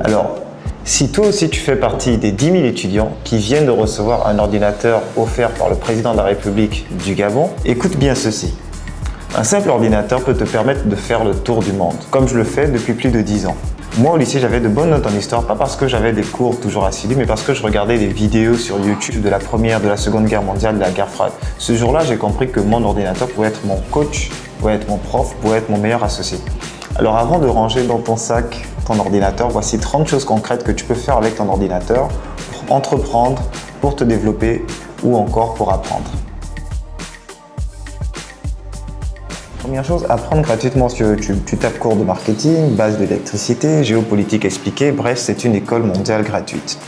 Alors, si toi aussi tu fais partie des 10 000 étudiants qui viennent de recevoir un ordinateur offert par le président de la République du Gabon, écoute bien ceci. Un simple ordinateur peut te permettre de faire le tour du monde, comme je le fais depuis plus de 10 ans. Moi au lycée, j'avais de bonnes notes en histoire, pas parce que j'avais des cours toujours assidus, mais parce que je regardais des vidéos sur YouTube de la Première, de la Seconde Guerre mondiale, de la guerre froide. Ce jour-là, j'ai compris que mon ordinateur pouvait être mon coach, pouvait être mon prof, pouvait être mon meilleur associé. Alors avant de ranger dans ton sac ton ordinateur, voici 30 choses concrètes que tu peux faire avec ton ordinateur pour entreprendre, pour te développer ou encore pour apprendre. Première chose, apprendre gratuitement sur YouTube. Tu tapes cours de marketing, base d'électricité, géopolitique expliquée, bref, c'est une école mondiale gratuite.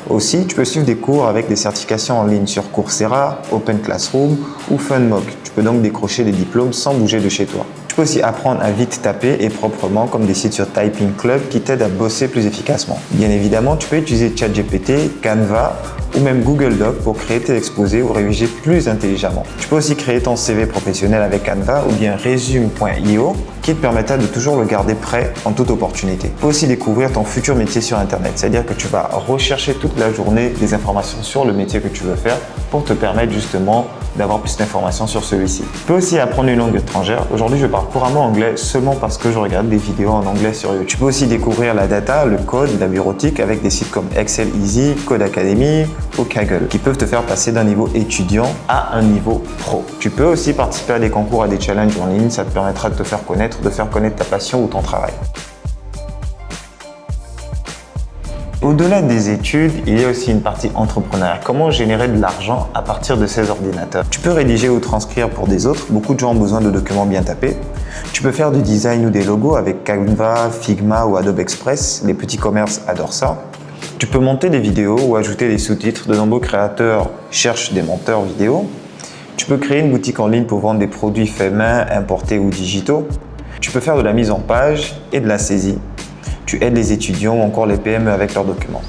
Aussi, tu peux suivre des cours avec des certifications en ligne sur Coursera, Open Classroom ou Funmock. Tu peux donc décrocher des diplômes sans bouger de chez toi. Tu peux aussi apprendre à vite taper et proprement comme des sites sur Typing Club qui t'aident à bosser plus efficacement. Bien évidemment, tu peux utiliser ChatGPT, Canva ou même Google Docs pour créer tes exposés ou réviser plus intelligemment. Tu peux aussi créer ton CV professionnel avec Canva ou bien Resume.io qui te permettra de toujours le garder prêt en toute opportunité. Tu peux aussi découvrir ton futur métier sur Internet, c'est-à-dire que tu vas rechercher toute la journée des informations sur le métier que tu veux faire pour te permettre justement d'avoir plus d'informations sur celui-ci. Tu peux aussi apprendre une langue étrangère. Aujourd'hui, je parle couramment anglais seulement parce que je regarde des vidéos en anglais sur YouTube. Tu peux aussi découvrir la data, le code, la bureautique avec des sites comme Excel Easy, Code Academy ou Kaggle qui peuvent te faire passer d'un niveau étudiant à un niveau pro. Tu peux aussi participer à des concours, à des challenges en ligne. Ça te permettra de te faire connaître, de faire connaître ta passion ou ton travail. Au-delà des études, il y a aussi une partie entrepreneuriale. Comment générer de l'argent à partir de ces ordinateurs? Tu peux rédiger ou transcrire pour des autres. Beaucoup de gens ont besoin de documents bien tapés. Tu peux faire du design ou des logos avec Canva, Figma ou Adobe Express. Les petits commerces adorent ça. Tu peux monter des vidéos ou ajouter des sous-titres. De nombreux créateurs cherchent des monteurs vidéo. Tu peux créer une boutique en ligne pour vendre des produits faits main, importés ou digitaux. Tu peux faire de la mise en page et de la saisie. Tu aides les étudiants ou encore les PME avec leurs documents.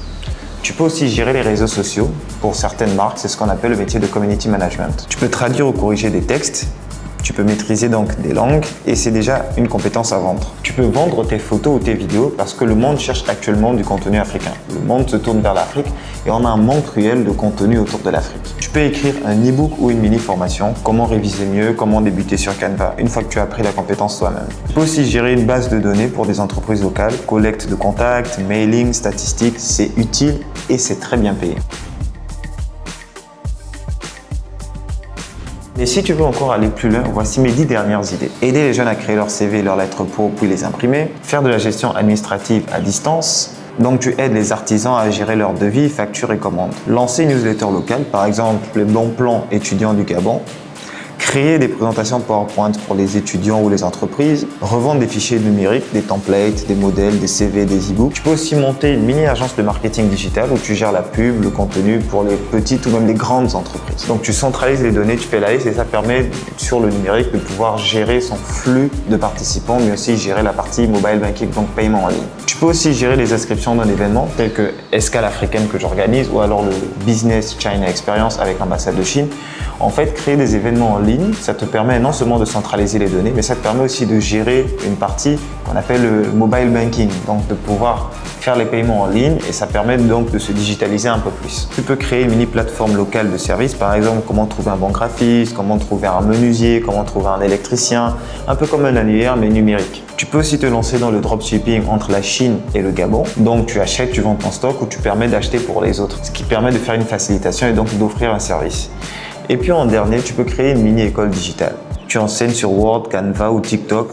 Tu peux aussi gérer les réseaux sociaux. Pour certaines marques, c'est ce qu'on appelle le métier de community management. Tu peux traduire ou corriger des textes. Tu peux maîtriser donc des langues et c'est déjà une compétence à vendre. Tu peux vendre tes photos ou tes vidéos parce que le monde cherche actuellement du contenu africain. Le monde se tourne vers l'Afrique et on a un manque cruel de contenu autour de l'Afrique. Tu peux écrire un e-book ou une mini-formation, comment réviser mieux, comment débuter sur Canva une fois que tu as appris la compétence toi-même. Tu peux aussi gérer une base de données pour des entreprises locales, collecte de contacts, mailing, statistiques, c'est utile et c'est très bien payé. Et si tu veux encore aller plus loin, voici mes 10 dernières idées. Aider les jeunes à créer leur CV et leurs lettres pro puis les imprimer. Faire de la gestion administrative à distance. Donc tu aides les artisans à gérer leurs devis, factures et commandes. Lancer une newsletter locale, par exemple les bons plans étudiants du Gabon. Créer des présentations PowerPoint pour les étudiants ou les entreprises, revendre des fichiers numériques, des templates, des modèles, des CV, des e-books. Tu peux aussi monter une mini-agence de marketing digital où tu gères la pub, le contenu pour les petites ou même les grandes entreprises. Donc tu centralises les données, tu fais la liste et ça permet sur le numérique de pouvoir gérer son flux de participants, mais aussi gérer la partie mobile banking, donc paiement en ligne. Tu peux aussi gérer les inscriptions d'un événement tel que Escale africaine que j'organise ou alors le Business China Experience avec l'ambassade de Chine. En fait, créer des événements en ligne, ça te permet non seulement de centraliser les données, mais ça te permet aussi de gérer une partie qu'on appelle le mobile banking, donc de pouvoir faire les paiements en ligne et ça permet donc de se digitaliser un peu plus. Tu peux créer une mini plateforme locale de services, par exemple comment trouver un bon graphiste, comment trouver un menuisier, comment trouver un électricien, un peu comme un annuaire mais numérique. Tu peux aussi te lancer dans le dropshipping entre la Chine et le Gabon. Donc tu achètes, tu vends ton stock ou tu permets d'acheter pour les autres, ce qui permet de faire une facilitation et donc d'offrir un service. Et puis en dernier, tu peux créer une mini-école digitale. Tu enseignes sur Word, Canva ou TikTok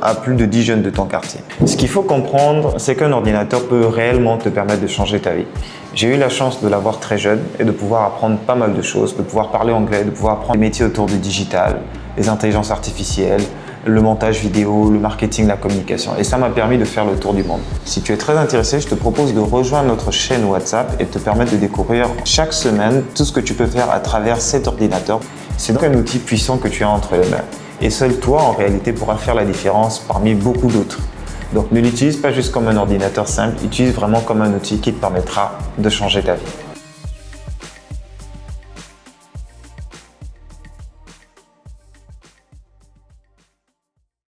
à plus de 10 jeunes de ton quartier. Ce qu'il faut comprendre, c'est qu'un ordinateur peut réellement te permettre de changer ta vie. J'ai eu la chance de l'avoir très jeune et de pouvoir apprendre pas mal de choses, de pouvoir parler anglais, de pouvoir apprendre des métiers autour du digital, les intelligences artificielles, le montage vidéo, le marketing, la communication. Et ça m'a permis de faire le tour du monde. Si tu es très intéressé, je te propose de rejoindre notre chaîne WhatsApp et de te permettre de découvrir chaque semaine tout ce que tu peux faire à travers cet ordinateur. C'est donc un outil puissant que tu as entre les mains. Et seul toi, en réalité, pourras faire la différence parmi beaucoup d'autres. Donc ne l'utilise pas juste comme un ordinateur simple, utilise vraiment comme un outil qui te permettra de changer ta vie.